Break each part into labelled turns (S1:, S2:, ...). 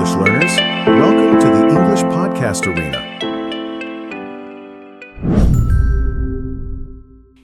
S1: English learners. Welcome to the English Podcast Arena.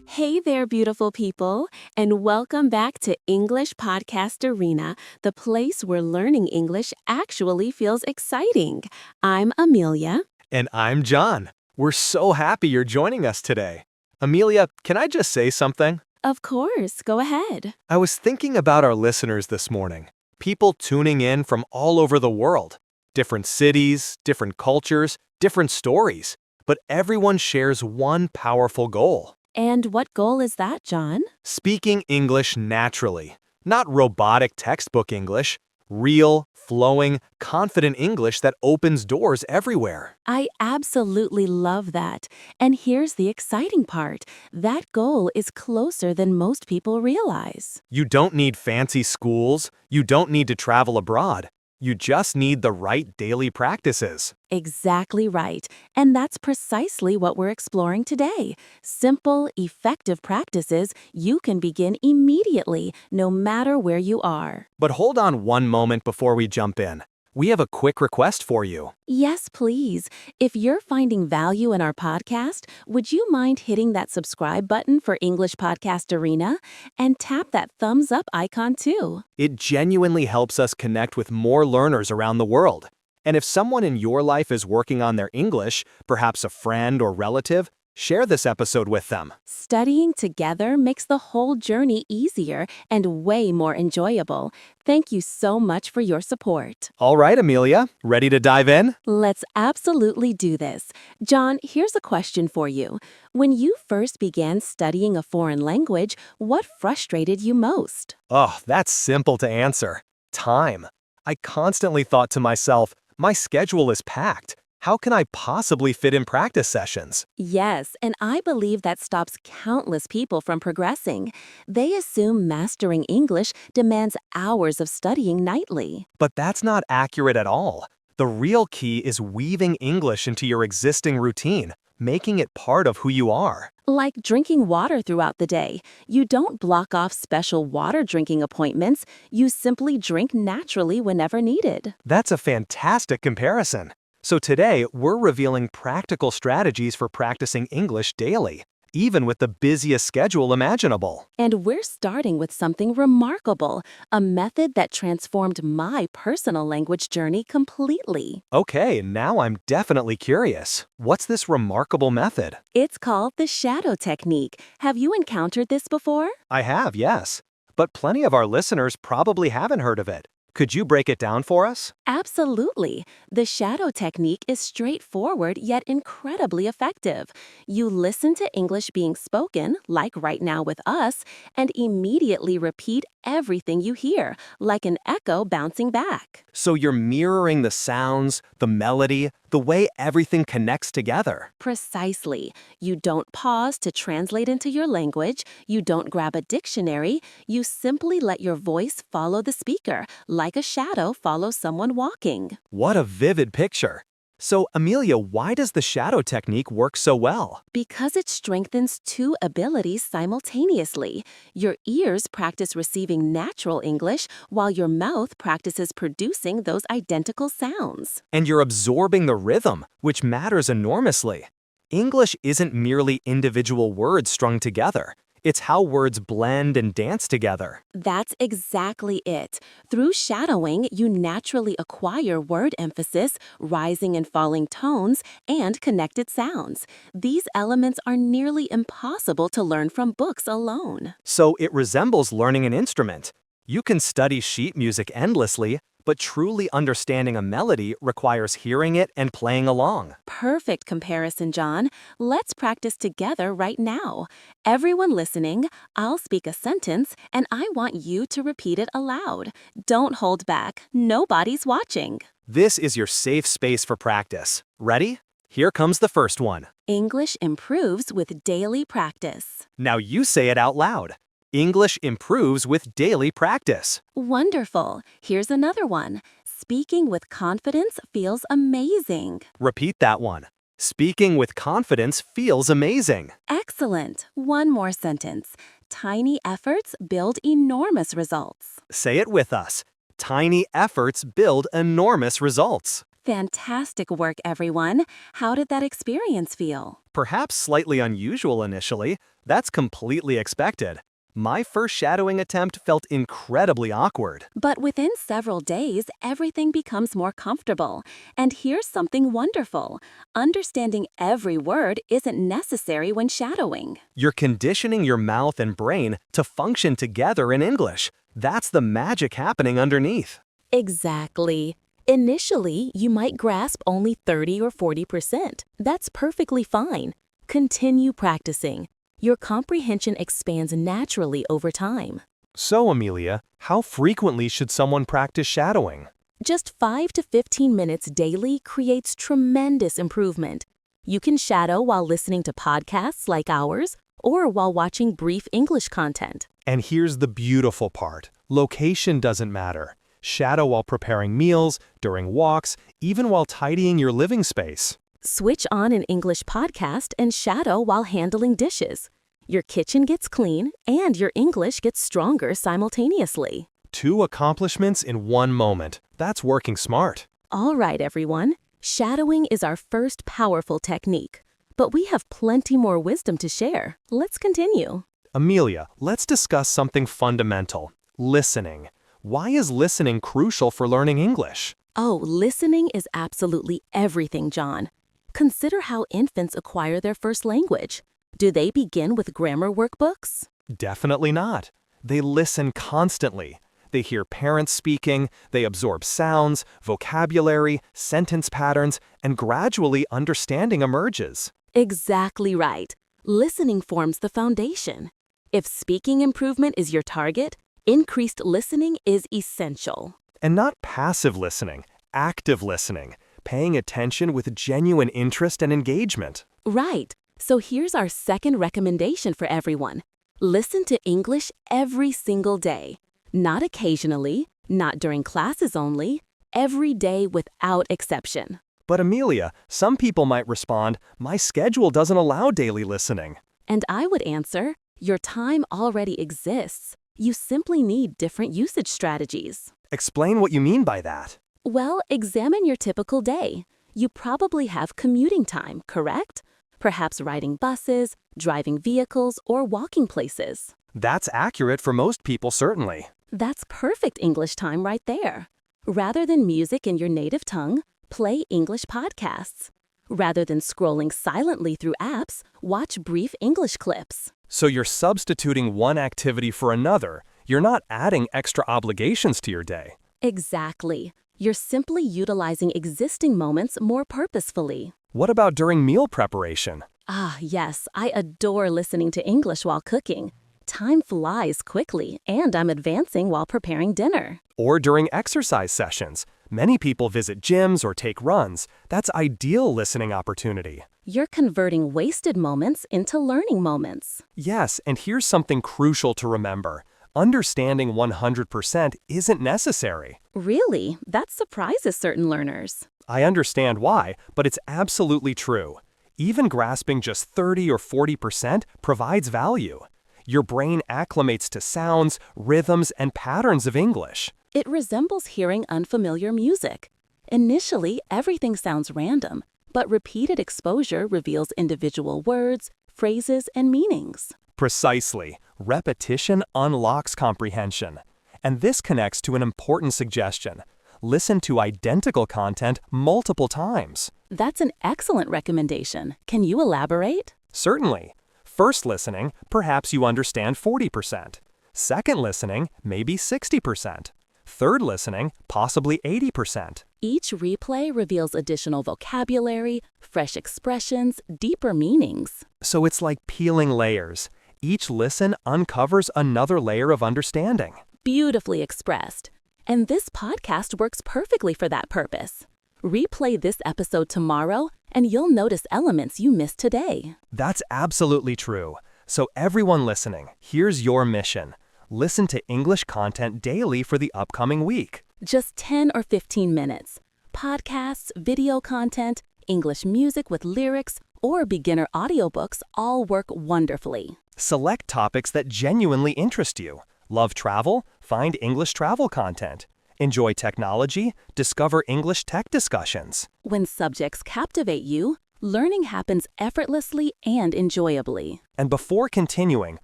S2: Hey there, beautiful people, and welcome back to English Podcast Arena, the place where learning English actually feels exciting. I'm Amelia.
S3: And I'm John. We're so happy you're joining us today. Amelia, can I just say something?
S2: Of course, go ahead.
S3: I was thinking about our listeners this morning. People tuning in from all over the world. Different cities, different cultures, different stories. But everyone shares one powerful goal.
S2: And what goal is that, John?
S3: Speaking English naturally. Not robotic textbook English. Real, flowing, confident English that opens doors everywhere.
S2: I absolutely love that. And here's the exciting part. That goal is closer than most people realize.
S3: You don't need fancy schools. You don't need to travel abroad. You just need the right daily practices.
S2: Exactly right. And that's precisely what we're exploring today. Simple, effective practices you can begin immediately, no matter where you are.
S3: But hold on one moment before we jump in. We have a quick request for you.
S2: Yes, please. If you're finding value in our podcast, would you mind hitting that subscribe button for English Podcast Arena and tap that thumbs up icon too?
S3: It genuinely helps us connect with more learners around the world. And if someone in your life is working on their English, perhaps a friend or relative, share this episode with them.
S2: Studying together makes the whole journey easier and way more enjoyable. Thank you so much for your support.
S3: All right, Amelia, ready to dive in?
S2: Let's absolutely do this. John, here's a question for you. When you first began studying a foreign language, what frustrated you most?
S3: Oh, that's simple to answer. Time. I constantly thought to myself, my schedule is packed. How can I possibly fit in practice sessions?
S2: Yes, and I believe that stops countless people from progressing. They assume mastering English demands hours of studying nightly.
S3: But that's not accurate at all. The real key is weaving English into your existing routine, making it part of who you are.
S2: Like drinking water throughout the day. You don't block off special water drinking appointments. You simply drink naturally whenever needed.
S3: That's a fantastic comparison. So today, we're revealing practical strategies for practicing English daily, even with the busiest schedule imaginable.
S2: And we're starting with something remarkable, a method that transformed my personal language journey completely.
S3: Okay, now I'm definitely curious. What's this remarkable method?
S2: It's called the shadow technique. Have you encountered this before?
S3: I have, yes. But plenty of our listeners probably haven't heard of it. Could you break it down for us?
S2: Absolutely. The shadow technique is straightforward yet incredibly effective. You listen to English being spoken, like right now with us, and immediately repeat everything you hear, like an echo bouncing back.
S3: So you're mirroring the sounds, the melody, the way everything connects together.
S2: Precisely. You don't pause to translate into your language. You don't grab a dictionary. You simply let your voice follow the speaker, like a shadow follows someone walking.
S3: What a vivid picture. So, Amelia, why does the shadow technique work so well?
S2: Because it strengthens two abilities simultaneously. Your ears practice receiving natural English, while your mouth practices producing those identical sounds.
S3: And you're absorbing the rhythm, which matters enormously. English isn't merely individual words strung together. It's how words blend and dance together.
S2: That's exactly it. Through shadowing, you naturally acquire word emphasis, rising and falling tones, and connected sounds. These elements are nearly impossible to learn from books alone.
S3: So it resembles learning an instrument. You can study sheet music endlessly, but truly understanding a melody requires hearing it and playing along.
S2: Perfect comparison, John. Let's practice together right now. Everyone listening, I'll speak a sentence, and I want you to repeat it aloud. Don't hold back. Nobody's watching.
S3: This is your safe space for practice. Ready? Here comes the first one.
S2: English improves with daily practice.
S3: Now you say it out loud. English improves with daily practice.
S2: Wonderful. Here's another one. Speaking with confidence feels amazing.
S3: Repeat that one. Speaking with confidence feels amazing.
S2: Excellent. One more sentence. Tiny efforts build enormous results.
S3: Say it with us. Tiny efforts build enormous results.
S2: Fantastic work, everyone. How did that experience feel?
S3: Perhaps slightly unusual initially. That's completely expected. My first shadowing attempt felt incredibly awkward.
S2: But within several days, everything becomes more comfortable. And here's something wonderful. Understanding every word isn't necessary when shadowing.
S3: You're conditioning your mouth and brain to function together in English. That's the magic happening underneath.
S2: Exactly. Initially, you might grasp only 30 or 40%. That's perfectly fine. Continue practicing. Your comprehension expands naturally over time.
S3: So, Amelia, how frequently should someone practice shadowing?
S2: Just 5 to 15 minutes daily creates tremendous improvement. You can shadow while listening to podcasts like ours or while watching brief English content.
S3: And here's the beautiful part. Location doesn't matter. Shadow while preparing meals, during walks, even while tidying your living space.
S2: Switch on an English podcast and shadow while handling dishes. Your kitchen gets clean and your English gets stronger simultaneously.
S3: 2 accomplishments in 1 moment. That's working smart.
S2: All right, everyone. Shadowing is our first powerful technique. But we have plenty more wisdom to share. Let's continue.
S3: Amelia, let's discuss something fundamental. Listening. Why is listening crucial for learning English?
S2: Oh, listening is absolutely everything, John. Consider how infants acquire their first language. Do they begin with grammar workbooks?
S3: Definitely not. They listen constantly. They hear parents speaking, they absorb sounds, vocabulary, sentence patterns, and gradually understanding emerges.
S2: Exactly right. Listening forms the foundation. If speaking improvement is your target, increased listening is essential.
S3: And not passive listening, active listening, paying attention with genuine interest and engagement.
S2: Right. So here's our second recommendation for everyone. Listen to English every single day. Not occasionally, not during classes only, every day without exception.
S3: But Amelia, some people might respond, my schedule doesn't allow daily listening.
S2: And I would answer, your time already exists. You simply need different usage strategies.
S3: Explain what you mean by that.
S2: Well, examine your typical day. You probably have commuting time, correct? Perhaps riding buses, driving vehicles, or walking places.
S3: That's accurate for most people, certainly.
S2: That's perfect English time right there. Rather than music in your native tongue, play English podcasts. Rather than scrolling silently through apps, watch brief English clips.
S3: So you're substituting one activity for another. You're not adding extra obligations to your day.
S2: Exactly. You're simply utilizing existing moments more purposefully.
S3: What about during meal preparation?
S2: Ah, yes, I adore listening to English while cooking. Time flies quickly, and I'm advancing while preparing dinner.
S3: Or during exercise sessions. Many people visit gyms or take runs. That's ideal listening opportunity.
S2: You're converting wasted moments into learning moments.
S3: Yes, and here's something crucial to remember. Understanding 100% isn't necessary.
S2: Really? That surprises certain learners.
S3: I understand why, but it's absolutely true. Even grasping just 30 or 40% provides value. Your brain acclimates to sounds, rhythms, and patterns of English.
S2: It resembles hearing unfamiliar music. Initially, everything sounds random, but repeated exposure reveals individual words, phrases, and meanings.
S3: Precisely. Repetition unlocks comprehension. And this connects to an important suggestion. Listen to identical content multiple times.
S2: That's an excellent recommendation. Can you elaborate?
S3: Certainly. First listening, perhaps you understand 40%. Second listening, maybe 60%. Third listening, possibly 80%.
S2: Each replay reveals additional vocabulary, fresh expressions, deeper meanings.
S3: So it's like peeling layers. Each listen uncovers another layer of understanding.
S2: Beautifully expressed. And this podcast works perfectly for that purpose. Replay this episode tomorrow, and you'll notice elements you missed today.
S3: That's absolutely true. So everyone listening, here's your mission. Listen to English content daily for the upcoming week.
S2: Just 10 or 15 minutes. Podcasts, video content, English music with lyrics, or beginner audiobooks all work wonderfully.
S3: Select topics that genuinely interest you. Love travel? Find English travel content. Enjoy technology? Discover English tech discussions.
S2: When subjects captivate you, learning happens effortlessly and enjoyably.
S3: And before continuing,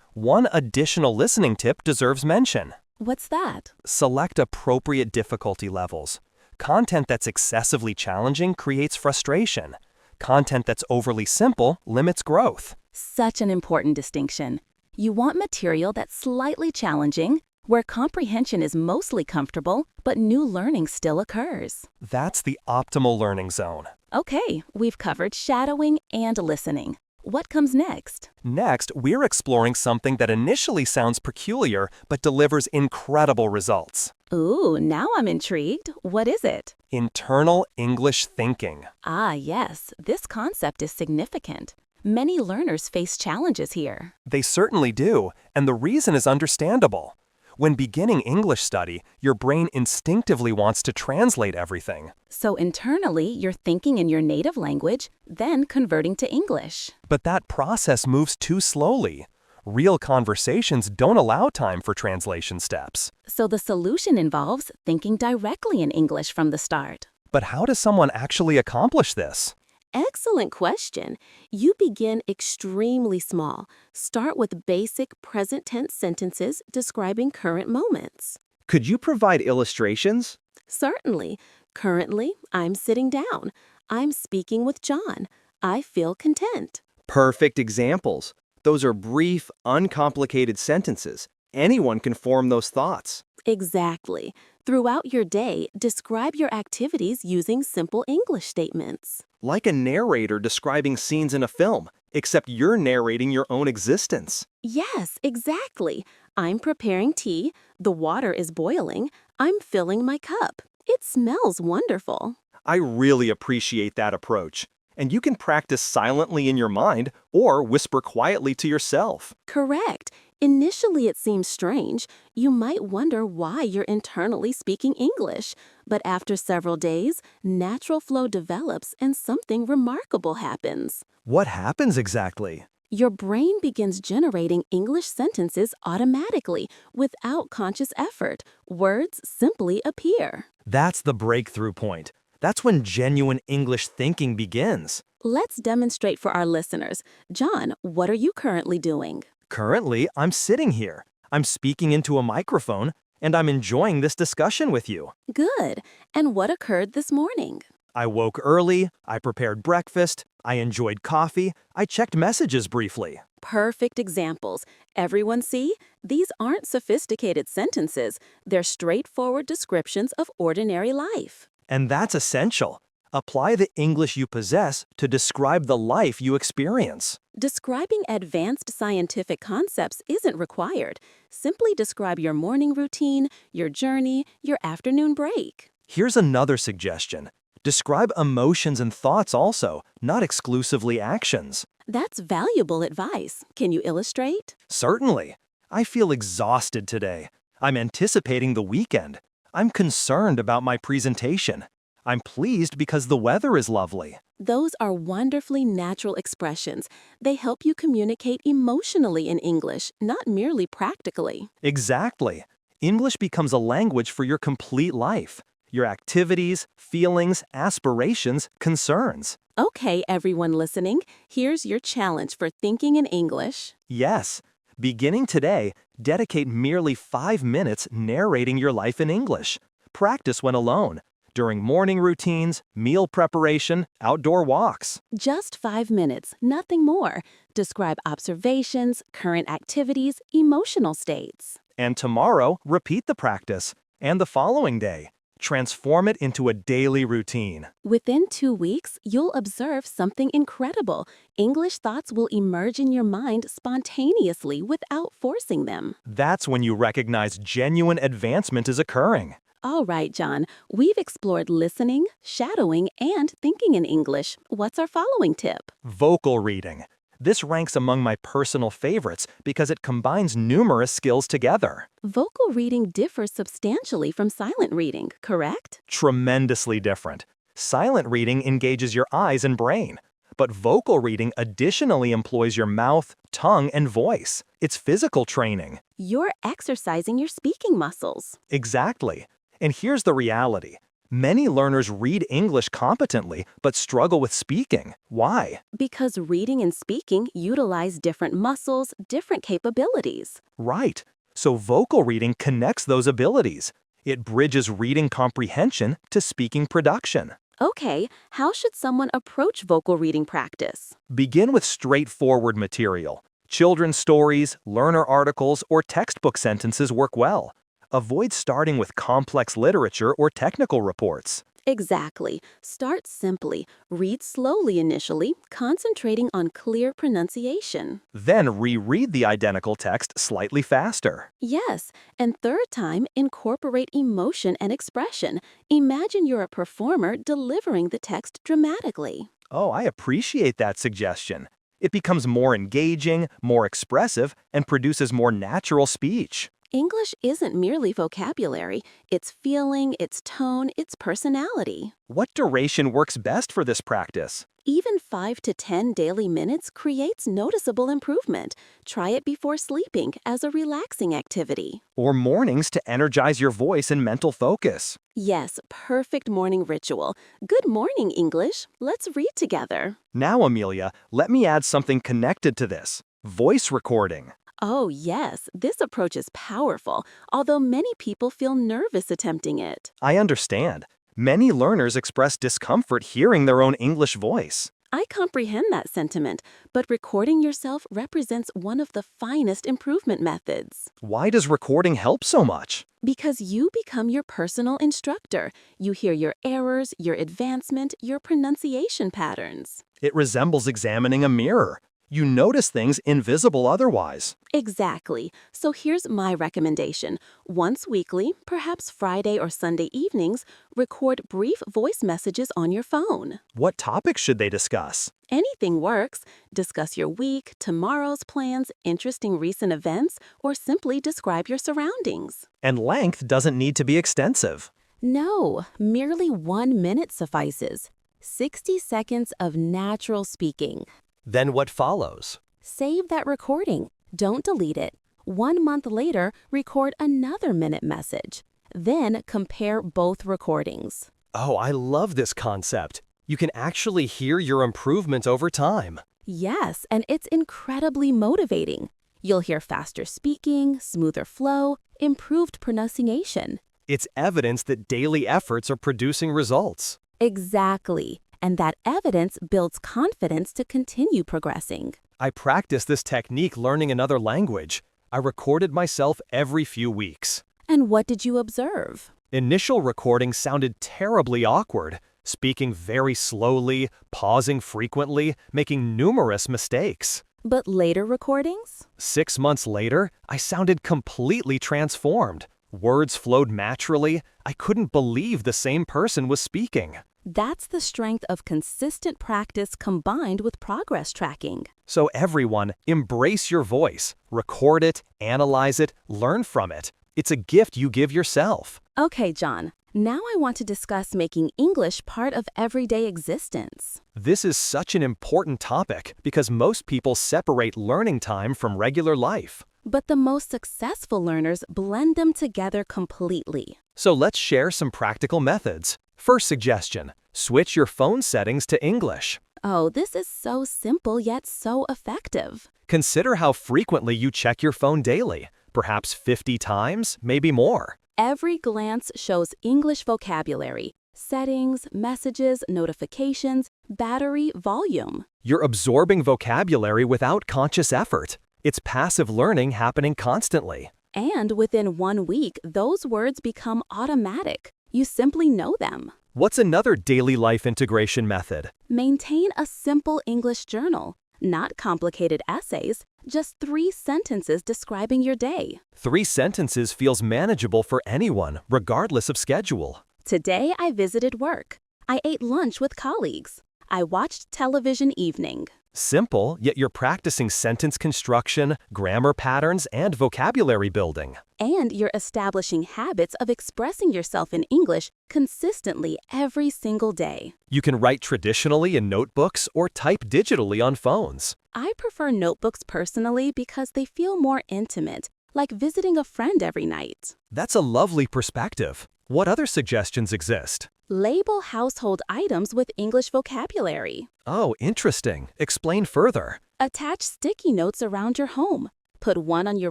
S3: one additional listening tip deserves mention.
S2: What's that?
S3: Select appropriate difficulty levels. Content that's excessively challenging creates frustration. Content that's overly simple limits growth.
S2: Such an important distinction. You want material that's slightly challenging, where comprehension is mostly comfortable, but new learning still occurs.
S3: That's the optimal learning zone.
S2: Okay, we've covered shadowing and listening. What comes next?
S3: Next, we're exploring something that initially sounds peculiar but delivers incredible results.
S2: Ooh, now I'm intrigued. What is it?
S3: Internal English thinking.
S2: Ah, yes, this concept is significant. Many learners face challenges here.
S3: They certainly do, and the reason is understandable. When beginning English study, your brain instinctively wants to translate everything.
S2: So internally, you're thinking in your native language, then converting to English.
S3: But that process moves too slowly. Real conversations don't allow time for translation steps.
S2: So the solution involves thinking directly in English from the start.
S3: But how does someone actually accomplish this?
S2: Excellent question. You begin extremely small. Start with basic present tense sentences describing current moments.
S4: Could you provide illustrations?
S2: Certainly. Currently, I'm sitting down. I'm speaking with John. I feel content.
S4: Perfect examples. Those are brief, uncomplicated sentences. Anyone can form those thoughts.
S2: Exactly. Throughout your day, describe your activities using simple English statements.
S4: Like a narrator describing scenes in a film, except you're narrating your own existence.
S2: Yes, exactly. I'm preparing tea. The water is boiling. I'm filling my cup. It smells wonderful.
S4: I really appreciate that approach. And you can practice silently in your mind or whisper quietly to yourself.
S2: Correct. Initially, it seems strange. You might wonder why you're internally speaking English. But after several days, natural flow develops and something remarkable happens.
S3: What happens exactly?
S2: Your brain begins generating English sentences automatically, without conscious effort. Words simply appear.
S3: That's the breakthrough point. That's when genuine English thinking begins.
S2: Let's demonstrate for our listeners. John, what are you currently doing?
S3: Currently, I'm sitting here. I'm speaking into a microphone, and I'm enjoying this discussion with you.
S2: Good. And what occurred this morning?
S3: I woke early, I prepared breakfast, I enjoyed coffee, I checked messages briefly.
S2: Perfect examples. Everyone see? These aren't sophisticated sentences. They're straightforward descriptions of ordinary life.
S3: And that's essential. Apply the English you possess to describe the life you experience.
S2: Describing advanced scientific concepts isn't required. Simply describe your morning routine, your journey, your afternoon break.
S3: Here's another suggestion. Describe emotions and thoughts also, not exclusively actions.
S2: That's valuable advice. Can you illustrate?
S3: Certainly. I feel exhausted today. I'm anticipating the weekend. I'm concerned about my presentation. I'm pleased because the weather is lovely.
S2: Those are wonderfully natural expressions. They help you communicate emotionally in English, not merely practically.
S3: Exactly. English becomes a language for your complete life. Your activities, feelings, aspirations, concerns.
S2: Okay, everyone listening, here's your challenge for thinking in English.
S3: Yes. Beginning today, dedicate merely 5 minutes narrating your life in English. Practice when alone, during morning routines, meal preparation, outdoor walks.
S2: Just 5 minutes, nothing more. Describe observations, current activities, emotional states.
S3: And tomorrow, repeat the practice. And the following day, transform it into a daily routine.
S2: Within 2 weeks, you'll observe something incredible. English thoughts will emerge in your mind spontaneously without forcing them.
S3: That's when you recognize genuine advancement is occurring.
S2: All right, John, we've explored listening, shadowing, and thinking in English. What's our following tip?
S3: Vocal reading. This ranks among my personal favorites because it combines numerous skills together.
S2: Vocal reading differs substantially from silent reading, correct?
S3: Tremendously different. Silent reading engages your eyes and brain, but vocal reading additionally employs your mouth, tongue, and voice. It's physical training.
S2: You're exercising your speaking muscles.
S3: Exactly.
S4: And here's the reality. Many learners read English competently but struggle with speaking. Why?
S2: Because reading and speaking utilize different muscles, different capabilities.
S4: Right. So vocal reading connects those abilities. It bridges reading comprehension to speaking production.
S2: Okay, how should someone approach vocal reading practice?
S4: Begin with straightforward material. Children's stories, learner articles, or textbook sentences work well. Avoid starting with complex literature or technical reports.
S2: Exactly. Start simply. Read slowly initially, concentrating on clear pronunciation.
S4: Then reread the identical text slightly faster.
S2: Yes, and third time, incorporate emotion and expression. Imagine you're a performer delivering the text dramatically.
S4: Oh, I appreciate that suggestion. It becomes more engaging, more expressive, and produces more natural speech.
S2: English isn't merely vocabulary. It's feeling, its tone, its personality.
S4: What duration works best for this practice?
S2: Even 5 to 10 daily minutes creates noticeable improvement. Try it before sleeping as a relaxing activity.
S4: Or mornings to energize your voice and mental focus.
S2: Yes, perfect morning ritual. Good morning, English. Let's read together.
S4: Now, Amelia, let me add something connected to this. Voice recording.
S2: Oh, yes, this approach is powerful, although many people feel nervous attempting it.
S4: I understand. Many learners express discomfort hearing their own English voice.
S2: I comprehend that sentiment, but recording yourself represents one of the finest improvement methods.
S4: Why does recording help so much?
S2: Because you become your personal instructor. You hear your errors, your advancement, your pronunciation patterns.
S4: It resembles examining a mirror. You notice things invisible otherwise.
S2: Exactly. So here's my recommendation. Once weekly, perhaps Friday or Sunday evenings, record brief voice messages on your phone.
S4: What topics should they discuss?
S2: Anything works. Discuss your week, tomorrow's plans, interesting recent events, or simply describe your surroundings.
S4: And length doesn't need to be extensive.
S2: No, merely 1 minute suffices. 60 seconds of natural speaking.
S3: Then what follows?
S2: Save that recording. Don't delete it. 1 month later, record another minute message. Then compare both recordings.
S3: Oh, I love this concept. You can actually hear your improvement over time.
S2: Yes, and it's incredibly motivating. You'll hear faster speaking, smoother flow, improved pronunciation.
S3: It's evidence that daily efforts are producing results.
S2: Exactly. And that evidence builds confidence to continue progressing.
S3: I practice this technique learning another language. I recorded myself every few weeks.
S2: And what did you observe?
S3: Initial recording sounded terribly awkward, speaking very slowly, pausing frequently, making numerous mistakes.
S2: But later recordings?
S3: 6 months later, I sounded completely transformed. Words flowed naturally. I couldn't believe the same person was speaking.
S2: That's the strength of consistent practice combined with progress tracking.
S3: So everyone, embrace your voice. Record it, analyze it, learn from it. It's a gift you give yourself.
S2: Okay, John. Now I want to discuss making English part of everyday existence.
S3: This is such an important topic because most people separate learning time from regular life.
S2: But the most successful learners blend them together completely.
S3: So let's share some practical methods. First suggestion, switch your phone settings to English.
S2: Oh, this is so simple yet so effective.
S3: Consider how frequently you check your phone daily, perhaps 50 times, maybe more.
S2: Every glance shows English vocabulary, settings, messages, notifications, battery, volume.
S3: You're absorbing vocabulary without conscious effort. It's passive learning happening constantly.
S2: And within 1 week, those words become automatic. You simply know them.
S3: What's another daily life integration method?
S2: Maintain a simple English journal. Not complicated essays, just 3 sentences describing your day.
S3: 3 sentences feels manageable for anyone, regardless of schedule.
S2: Today I visited work. I ate lunch with colleagues. I watched television evening.
S3: Simple, yet you're practicing sentence construction, grammar patterns, and vocabulary building.
S2: And you're establishing habits of expressing yourself in English consistently every single day.
S3: You can write traditionally in notebooks or type digitally on phones.
S2: I prefer notebooks personally because they feel more intimate. like visiting a friend every night.
S3: That's a lovely perspective. What other suggestions exist?
S2: Label household items with English vocabulary.
S3: Oh, interesting. Explain further.
S2: Attach sticky notes around your home. Put one on your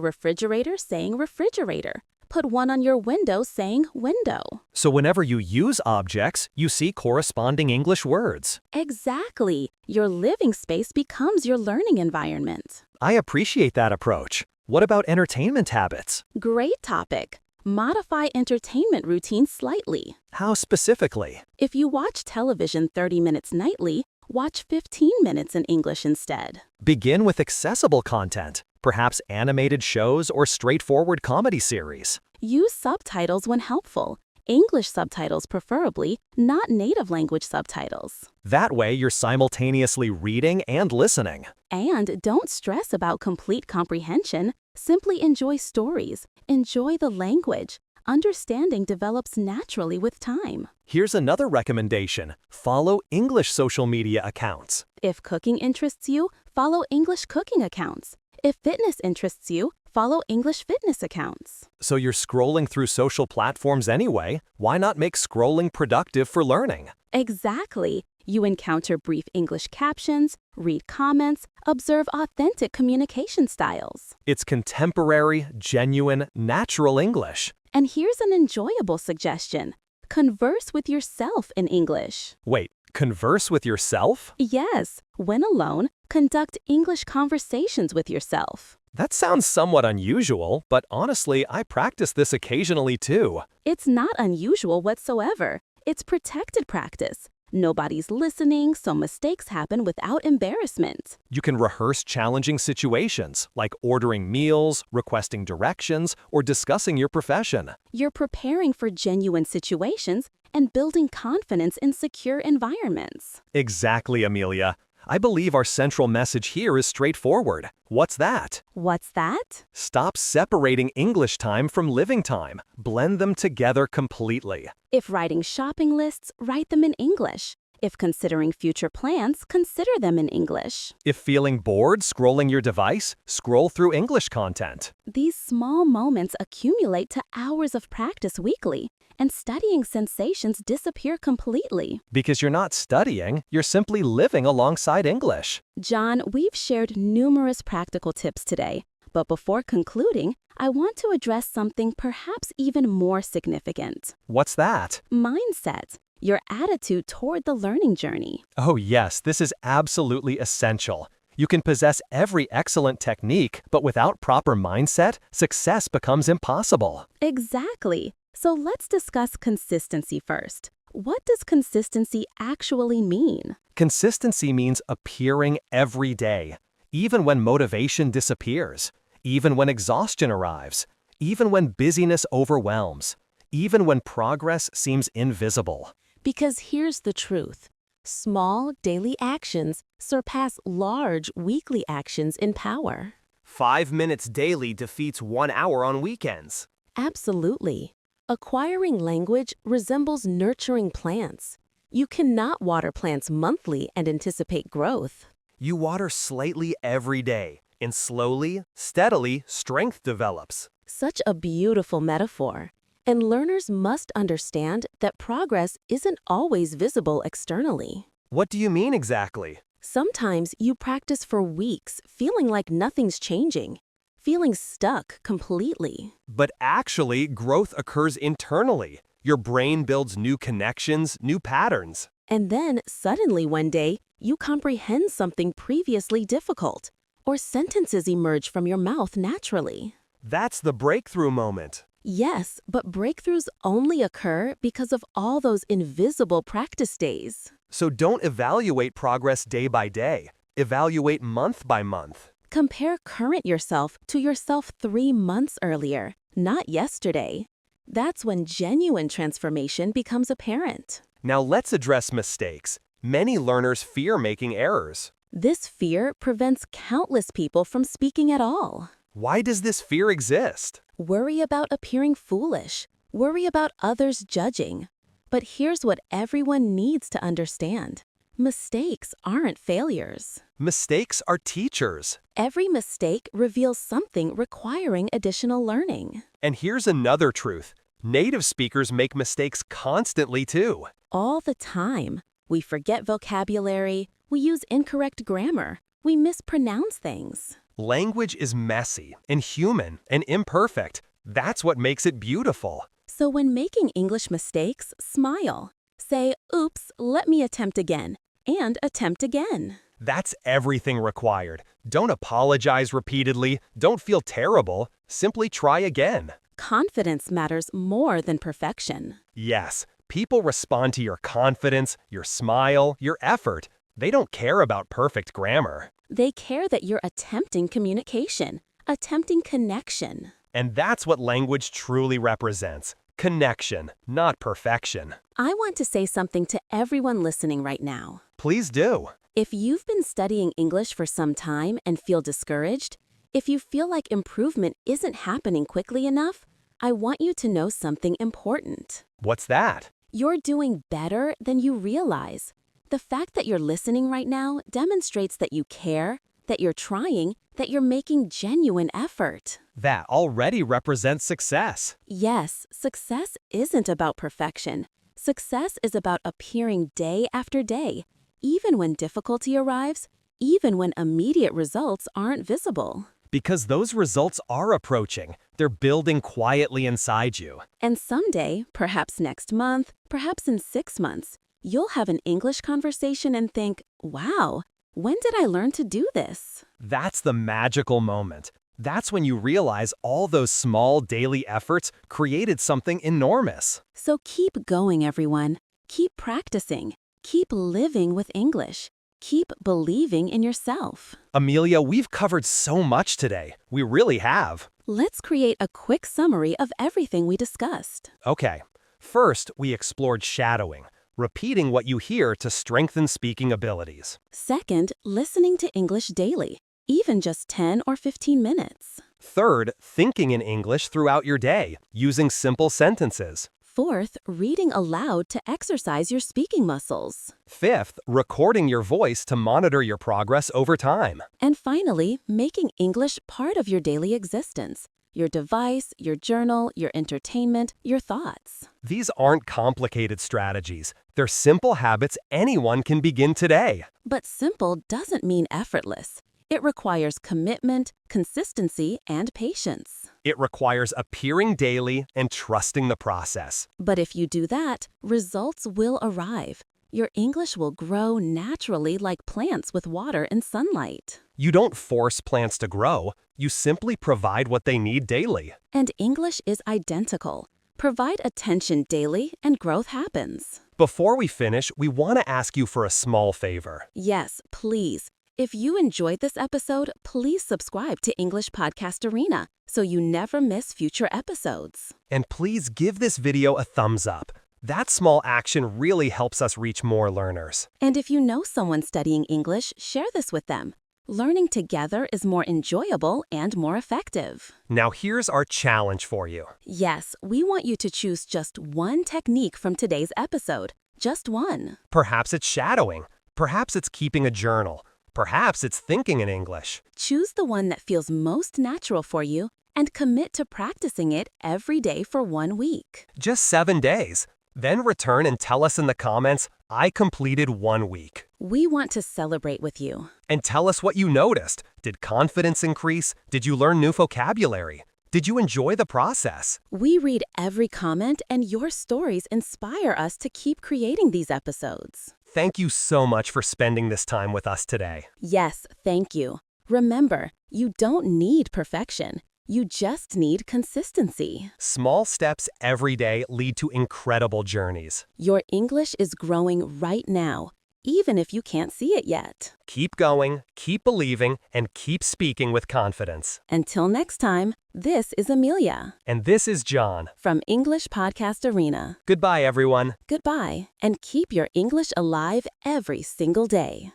S2: refrigerator saying refrigerator. Put one on your window saying window.
S3: So whenever you use objects, you see corresponding English words.
S2: Exactly. Your living space becomes your learning environment.
S3: I appreciate that approach. What about entertainment habits?
S2: Great topic. Modify entertainment routines slightly.
S3: How specifically?
S2: If you watch television 30 minutes nightly, watch 15 minutes in English instead.
S3: Begin with accessible content, perhaps animated shows or straightforward comedy series.
S2: Use subtitles when helpful. English subtitles preferably, not native language subtitles.
S3: That way you're simultaneously reading and listening.
S2: And don't stress about complete comprehension. Simply enjoy stories. Enjoy the language. Understanding develops naturally with time.
S3: Here's another recommendation. Follow English social media accounts.
S2: If cooking interests you, follow English cooking accounts. If fitness interests you, follow English fitness accounts.
S3: So you're scrolling through social platforms anyway. Why not make scrolling productive for learning?
S2: Exactly. You encounter brief English captions, read comments, observe authentic communication styles.
S3: It's contemporary, genuine, natural English.
S2: And here's an enjoyable suggestion. Converse with yourself in English.
S3: Wait, converse with yourself?
S2: Yes, when alone, conduct English conversations with yourself.
S3: That sounds somewhat unusual, but honestly, I practice this occasionally too.
S2: It's not unusual whatsoever. It's protected practice. Nobody's listening, so mistakes happen without embarrassment.
S3: You can rehearse challenging situations, like ordering meals, requesting directions, or discussing your profession.
S2: You're preparing for genuine situations and building confidence in secure environments.
S3: Exactly, Amelia. I believe our central message here is straightforward. What's that?
S2: What's that?
S3: Stop separating English time from living time. Blend them together completely.
S2: If writing shopping lists, write them in English. If considering future plans, consider them in English.
S3: If feeling bored scrolling your device, scroll through English content.
S2: These small moments accumulate to hours of practice weekly, and studying sensations disappear completely.
S3: Because you're not studying, you're simply living alongside English.
S2: John, we've shared numerous practical tips today, but before concluding, I want to address something perhaps even more significant.
S3: What's that?
S2: Mindset. Your attitude toward the learning journey.
S3: Oh yes, this is absolutely essential. You can possess every excellent technique, but without proper mindset, success becomes impossible.
S2: Exactly. So let's discuss consistency first. What does consistency actually mean?
S3: Consistency means appearing every day, even when motivation disappears, even when exhaustion arrives, even when busyness overwhelms, even when progress seems invisible.
S2: Because here's the truth. Small daily actions surpass large weekly actions in power.
S3: 5 minutes daily defeats 1 hour on weekends.
S2: Absolutely. Acquiring language resembles nurturing plants. You cannot water plants monthly and anticipate growth.
S3: You water slightly every day, and slowly, steadily, strength develops.
S2: Such a beautiful metaphor. And learners must understand that progress isn't always visible externally.
S3: What do you mean exactly?
S2: Sometimes you practice for weeks, feeling like nothing's changing, feeling stuck completely.
S3: But actually, growth occurs internally. Your brain builds new connections, new patterns.
S2: And then, suddenly one day, you comprehend something previously difficult, or sentences emerge from your mouth naturally.
S3: That's the breakthrough moment.
S2: Yes, but breakthroughs only occur because of all those invisible practice days.
S3: So don't evaluate progress day by day. Evaluate month by month.
S2: Compare current yourself to yourself 3 months earlier, not yesterday. That's when genuine transformation becomes apparent.
S3: Now let's address mistakes. Many learners fear making errors.
S2: This fear prevents countless people from speaking at all.
S3: Why does this fear exist?
S2: Worry about appearing foolish. Worry about others judging. But here's what everyone needs to understand. Mistakes aren't failures.
S3: Mistakes are teachers.
S2: Every mistake reveals something requiring additional learning.
S3: And here's another truth. Native speakers make mistakes constantly too.
S2: All the time. We forget vocabulary, we use incorrect grammar, we mispronounce things.
S3: Language is messy and human and imperfect. That's what makes it beautiful.
S2: So when making English mistakes, smile. Say, oops, let me attempt again, and attempt again.
S3: That's everything required. Don't apologize repeatedly. Don't feel terrible. Simply try again.
S2: Confidence matters more than perfection.
S3: Yes, people respond to your confidence, your smile, your effort. They don't care about perfect grammar.
S2: They care that you're attempting communication, attempting connection.
S3: And that's what language truly represents. Connection, not perfection.
S2: I want to say something to everyone listening right now.
S3: Please do.
S2: If you've been studying English for some time and feel discouraged, if you feel like improvement isn't happening quickly enough, I want you to know something important.
S3: What's that?
S2: You're doing better than you realize. The fact that you're listening right now demonstrates that you care, that you're trying, that you're making genuine effort.
S3: That already represents success.
S2: Yes, success isn't about perfection. Success is about appearing day after day, even when difficulty arrives, even when immediate results aren't visible.
S3: Because those results are approaching. They're building quietly inside you.
S2: And someday, perhaps next month, perhaps in 6 months, you'll have an English conversation and think, wow, when did I learn to do this?
S3: That's the magical moment. That's when you realize all those small daily efforts created something enormous.
S2: So keep going, everyone. Keep practicing. Keep living with English. Keep believing in yourself.
S3: Amelia, we've covered so much today. We really have.
S2: Let's create a quick summary of everything we discussed.
S3: Okay. First, we explored shadowing, repeating what you hear to strengthen speaking abilities.
S2: Second, listening to English daily, even just 10 or 15 minutes.
S3: Third, thinking in English throughout your day, using simple sentences.
S2: Fourth, reading aloud to exercise your speaking muscles.
S3: Fifth, recording your voice to monitor your progress over time.
S2: And finally, making English part of your daily existence. Your device, your journal, your entertainment, your thoughts.
S3: These aren't complicated strategies. They're simple habits anyone can begin today.
S2: But simple doesn't mean effortless. It requires commitment, consistency, and patience.
S3: It requires appearing daily and trusting the process.
S2: But if you do that, results will arrive. Your English will grow naturally like plants with water and sunlight.
S3: You don't force plants to grow. You simply provide what they need daily.
S2: And English is identical. Provide attention daily and growth happens.
S3: Before we finish, we want to ask you for a small favor.
S2: Yes, please. If you enjoyed this episode, please subscribe to English Podcast Arena so you never miss future episodes.
S3: And please give this video a thumbs up. That small action really helps us reach more learners.
S2: And if you know someone studying English, share this with them. Learning together is more enjoyable and more effective.
S3: Now here's our challenge for you.
S2: Yes, we want you to choose just one technique from today's episode. Just one.
S3: Perhaps it's shadowing. Perhaps it's keeping a journal. Perhaps it's thinking in English.
S2: Choose the one that feels most natural for you and commit to practicing it every day for 1 week.
S3: Just 7 days. Then return and tell us in the comments, I completed 1 week.
S2: We want to celebrate with you.
S3: And tell us what you noticed. Did confidence increase? Did you learn new vocabulary? Did you enjoy the process?
S2: We read every comment, and your stories inspire us to keep creating these episodes.
S3: Thank you so much for spending this time with us today.
S2: Yes, thank you. Remember, you don't need perfection. You just need consistency.
S3: Small steps every day lead to incredible journeys.
S2: Your English is growing right now, even if you can't see it yet.
S3: Keep going, keep believing, and keep speaking with confidence.
S2: Until next time, this is Amelia.
S3: And this is John.
S2: From English Podcast Arena.
S3: Goodbye, everyone.
S2: Goodbye, and keep your English alive every single day.